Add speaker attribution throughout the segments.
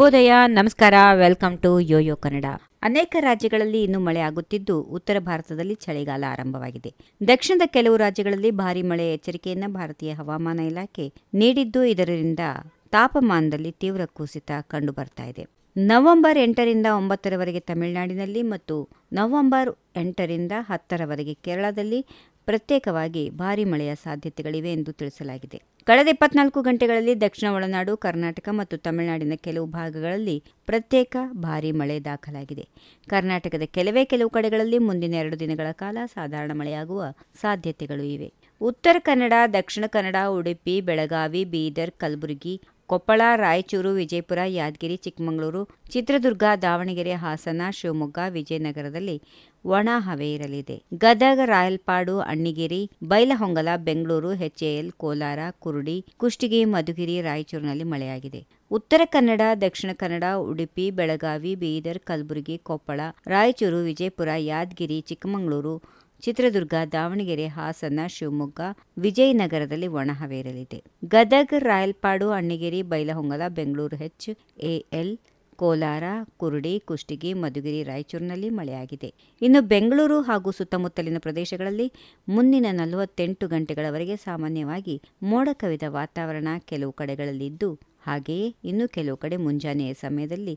Speaker 1: ಶುಭೋದಯ, ನಮಸ್ಕಾರ. Welcome to YoYo Kannada. ಅನೇಕ ರಾಜ್ಯಗಳಲ್ಲಿ ಇನ್ನೂ ಮಳೆ ಆಗುತ್ತಿದ್ದು, ಉತ್ತರ ಭಾರತದಲ್ಲಿ ಚಳಿಗಾಲ ಆರಂಭವಾಗಿದೆ. ದಕ್ಷಿಣದ ಕೆಲವು ರಾಜ್ಯಗಳಲ್ಲಿ ಭಾರೀ ಮಳೆ ಎಚ್ಚರಿಕೆಯನ್ನು ಭಾರತೀಯ ಹವಾಮಾನ ಇಲಾಖೆ ನೀಡಿದ್ದು, ಇದರಿಂದ ತಾಪಮಾನದಲ್ಲಿ ತೀವ್ರ ಕುಸಿತ ಕಂಡುಬರ್ತಾ ಇದೆ. ನವೆಂಬರ್ 8ರಿಂದ 9ರವರೆಗೆ ತಮಿಳುನಾಡಿನಲ್ಲಿ ಮತ್ತು ನವೆಂಬರ್ 8ರಿಂದ 10ರವರೆಗೆ ಕೇರಳದಲ್ಲಿ ಪ್ರತ್ಯೇಕವಾಗಿ ಭಾರೀ ಮಳೆಯ ಸಾಧ್ಯತೆಗಳಿವೆ ಎಂದು ತಿಳಿಸಲಾಗಿದೆ. ಕಳೆದ 24 ಗಂಟೆಗಳಲ್ಲಿ ದಕ್ಷಿಣ ಒಳನಾಡು, ಕರ್ನಾಟಕ ಮತ್ತು ತಮಿಳುನಾಡಿನ ಕೆಲವು ಭಾಗಗಳಲ್ಲಿ ಪ್ರತ್ಯೇಕ ಭಾರೀ ಮಳೆ ದಾಖಲಾಗಿದೆ. ಕರ್ನಾಟಕದ ಕೆಲವು ಕಡೆಗಳಲ್ಲಿ ಮುಂದಿನ 2 ದಿನಗಳ ಕಾಲ ಸಾಧಾರಣ ಮಳೆಯಾಗುವ ಸಾಧ್ಯತೆಗಳು ಇವೆ. ಉತ್ತರ ಕನ್ನಡ, ದಕ್ಷಿಣ ಕನ್ನಡ, ಉಡುಪಿ, ಬೆಳಗಾವಿ, ಬೀದರ್, ಕಲಬುರಗಿ, ಕೊಪ್ಪಳ, ರಾಯಚೂರು, ವಿಜಯಪುರ, ಯಾದಗಿರಿ, ಚಿಕ್ಕಮಗಳೂರು, ಚಿತ್ರದುರ್ಗ, ದಾವಣಗೆರೆ, ಹಾಸನ, ಶಿವಮೊಗ್ಗ, ವಿಜಯನಗರದಲ್ಲಿ ಒಣ ಹವೆ ಇರಲಿದೆ. ಗದಗ, ರಾಯಲಪಾಡು, ಅಣ್ಣಿಗೇರಿ, ಬೈಲಹೊಂಗಲ, ಬೆಂಗಳೂರು, ಎಚ್ಎಎಲ್, ಕೋಲಾರ, ಕುರುಡಿ, ಕುಷ್ಟಗಿ, ಮಧುಗಿರಿ, ರಾಯಚೂರಿನಲ್ಲಿ ಮಳೆಯಾಗಿದೆ. ಉತ್ತರ ಕನ್ನಡ, ದಕ್ಷಿಣ ಕನ್ನಡ, ಉಡುಪಿ, ಬೆಳಗಾವಿ, ಬೀದರ್, ಕಲಬುರಗಿ, ಕೊಪ್ಪಳ, ರಾಯಚೂರು, ವಿಜಯಪುರ, ಯಾದಗಿರಿ, ಚಿಕ್ಕಮಗಳೂರು, ಚಿತ್ರದುರ್ಗ, ದಾವಣಗೆರೆ, ಹಾಸನ, ಶಿವಮೊಗ್ಗ, ವಿಜಯನಗರದಲ್ಲಿ ಒಣಹವೆ ಇರಲಿದೆ. ಗದಗ, ರಾಯಲಪಾಡು, ಅಣ್ಣಿಗೇರಿ, ಬೈಲಹೊಂಗಲ, ಬೆಂಗಳೂರು, ಎಚ್ಎಎಲ್, ಕೋಲಾರ, ಕುರುಡಿ, ಕುಷ್ಟಗಿ, ಮಧುಗಿರಿ, ರಾಯಚೂರಿನಲ್ಲಿ ಮಳೆಯಾಗಿದೆ. ಇನ್ನು ಬೆಂಗಳೂರು ಹಾಗೂ ಸುತ್ತಮುತ್ತಲಿನ ಪ್ರದೇಶಗಳಲ್ಲಿ ಮುಂದಿನ 48 ಗಂಟೆಗಳವರೆಗೆ ಸಾಮಾನ್ಯವಾಗಿ ಮೋಡ ಕವಿದ ವಾತಾವರಣ ಕೆಲವು ಕಡೆಗಳಲ್ಲಿ ಇದ್ದು, ಹಾಗೆಯೇ ಇನ್ನು ಕೆಲವು ಕಡೆ ಮುಂಜಾನೆಯ ಸಮಯದಲ್ಲಿ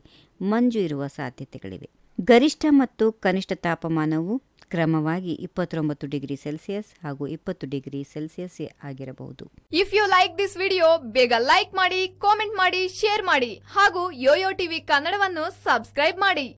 Speaker 1: ಮಂಜು ಇರುವ ಸಾಧ್ಯತೆಗಳಿವೆ. ಗರಿಷ್ಠ ಮತ್ತು ಕನಿಷ್ಠ ತಾಪಮಾನವು ಕ್ರಮವಾಗಿ 29 ಡಿಗ್ರಿ ಸೆಲ್ಸಿಯಸ್ ಹಾಗೂ 20 ಡಿಗ್ರಿ ಸೆಲ್ಸಿಯಸ್ ಆಗಿರಬಹುದು.
Speaker 2: If you like this video, ಬೇಗ ಲೈಕ್ ಮಾಡಿ, ಕಾಮೆಂಟ್ ಮಾಡಿ, ಶೇರ್ ಮಾಡಿ ಹಾಗೂ ಯೋಯೋ ಟಿವಿ ಕನ್ನಡವನ್ನು ಸಬ್ಸ್ಕ್ರೈಬ್ ಮಾಡಿ.